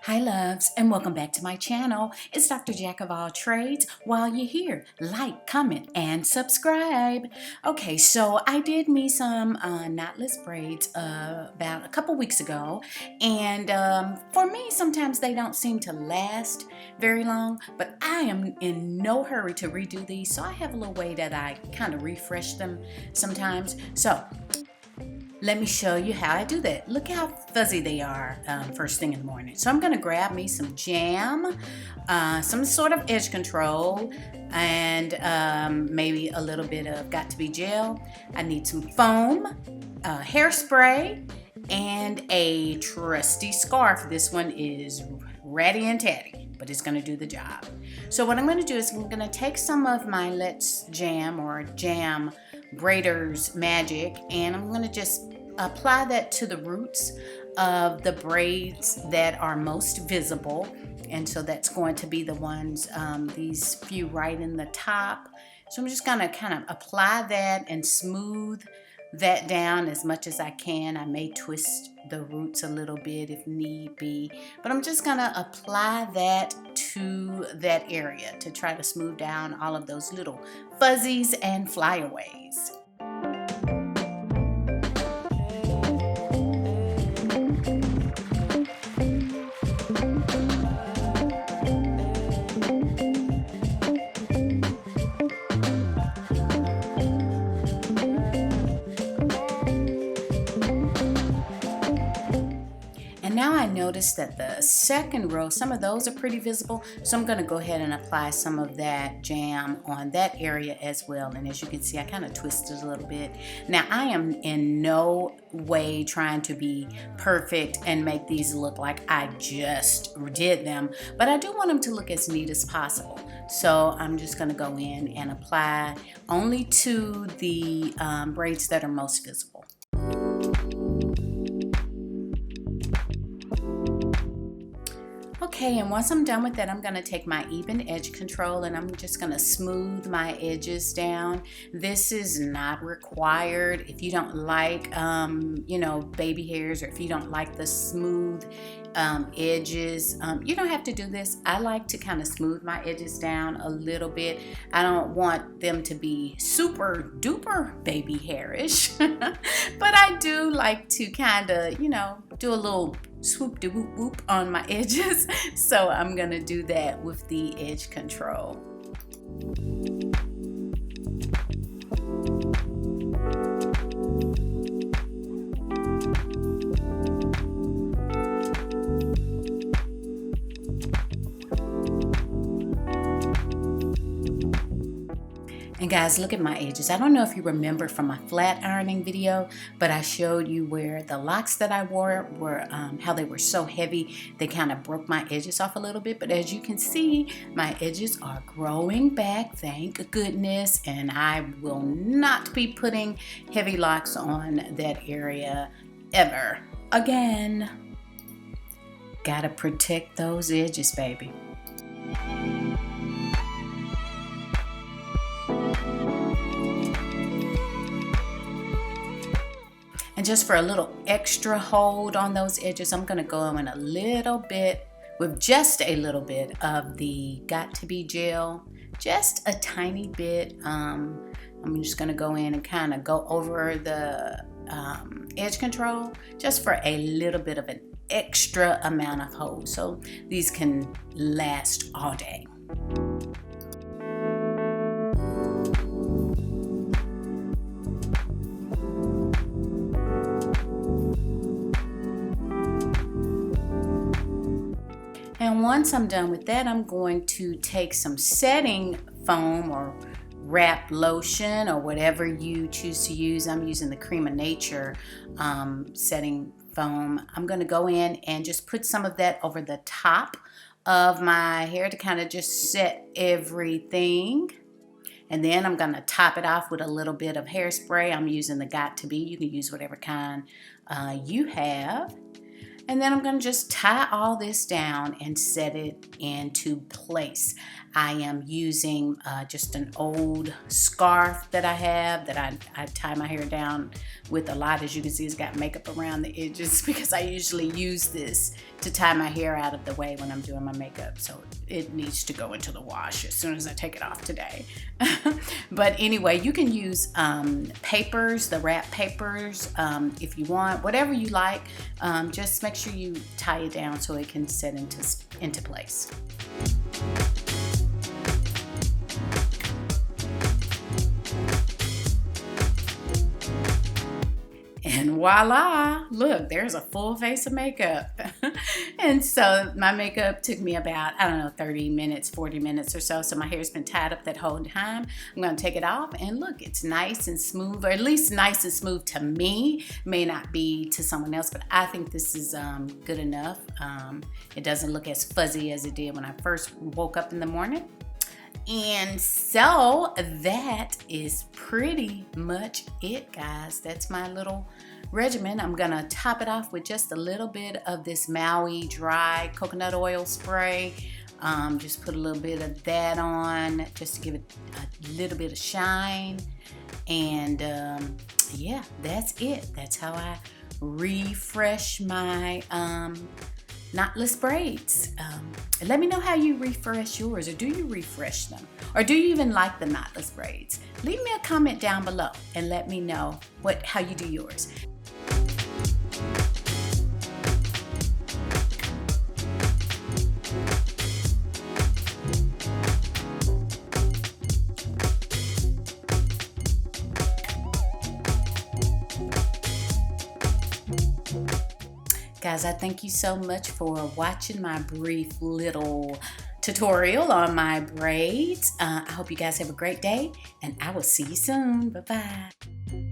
Hi loves, and welcome back to my channel. It's Dr. Jack of all trades. While you're here, like, comment, and subscribe. Okay, so I did me some knotless braids about a couple weeks ago, and for me sometimes they don't seem to last very long, but I am in no hurry to redo these, so I have a little way that I kind of refresh them sometimes. So let me show you how I do that. Look how fuzzy they are first thing in the morning. So I'm going to grab me some jam, some sort of edge control, and maybe a little bit of got-to-be gel. I need some foam, hairspray, and a trusty scarf. This one is ratty and tatty, but it's going to do the job. So what I'm going to do is I'm going to take some of my Let's Jam or Jam Braiders magic, and I'm going to just apply that to the roots of the braids that are most visible. And so that's going to be the ones, these few right in the top. So I'm just going to kind of apply that and smooth that down as much as I can. I may twist the roots a little bit if need be, but I'm just gonna apply that to that area to try to smooth down all of those little fuzzies and flyaways. And now I noticed that the second row, some of those are pretty visible, so I'm going to go ahead and apply some of that jam on that area as well. And as you can see, I kind of twisted a little bit. Now I am in no way trying to be perfect and make these look like I just did them, but I do want them to look as neat as possible. So I'm just going to go in and apply only to the braids that are most visible. Okay, and once I'm done with that, I'm going to take my EBIN edge control and I'm just going to smooth my edges down. This is not required if you don't like, baby hairs, or if you don't like the smooth edges. You don't have to do this. I like to kind of smooth my edges down a little bit. I don't want them to be super duper baby hairish, but I do like to kind of, do a little swoop de whoop whoop on my edges. So I'm gonna do that with the edge control. And guys, look at my edges. I don't know if you remember from my flat ironing video, but I showed you where the locks that I wore were, how they were so heavy, they kind of broke my edges off a little bit. But as you can see, my edges are growing back, thank goodness. And I will not be putting heavy locks on that area ever again. Gotta protect those edges, baby. And just for a little extra hold on those edges, I'm going to go in a little bit with just a little bit of the got-to-be gel, just a tiny bit. I'm just going to go in and kind of go over the edge control just for a little bit of an extra amount of hold so these can last all day. And once I'm done with that, I'm going to take some setting foam or wrap lotion or whatever you choose to use. I'm using the Creme Nature setting foam. I'm going to go in and just put some of that over the top of my hair to kind of just set everything. And then I'm going to top it off with a little bit of hairspray. I'm using the got-to-be. You can use whatever kind you have. And then I'm going to just tie all this down and set it into place. I am using just an old scarf that I have that I tie my hair down with a lot. As you can see, it's got makeup around the edges because I usually use this to tie my hair out of the way when I'm doing my makeup. So it needs to go into the wash as soon as I take it off today. But anyway, you can use papers, the wrap papers, if you want, whatever you like. Just make sure you tie it down so it can set into place. And voila, look, there's a full face of makeup. And so my makeup took me about, I don't know, 30 minutes, 40 minutes or so. So my hair's been tied up that whole time. I'm gonna take it off and look, it's nice and smooth, or at least nice and smooth to me. May not be to someone else, but I think this is good enough. It doesn't look as fuzzy as it did when I first woke up in the morning. And so that is pretty much it, guys. That's my little regimen. I'm gonna top it off with just a little bit of this Maui dry coconut oil spray. Just put a little bit of that on just to give it a little bit of shine. And yeah, that's it. That's how I refresh my knotless braids. Let me know how you refresh yours, or do you refresh them, or do you even like the knotless braids? Leave me a comment down below and let me know how you do yours. Guys, I thank you so much for watching my brief little tutorial on my braids. I hope you guys have a great day, and I will see you soon. Bye-bye.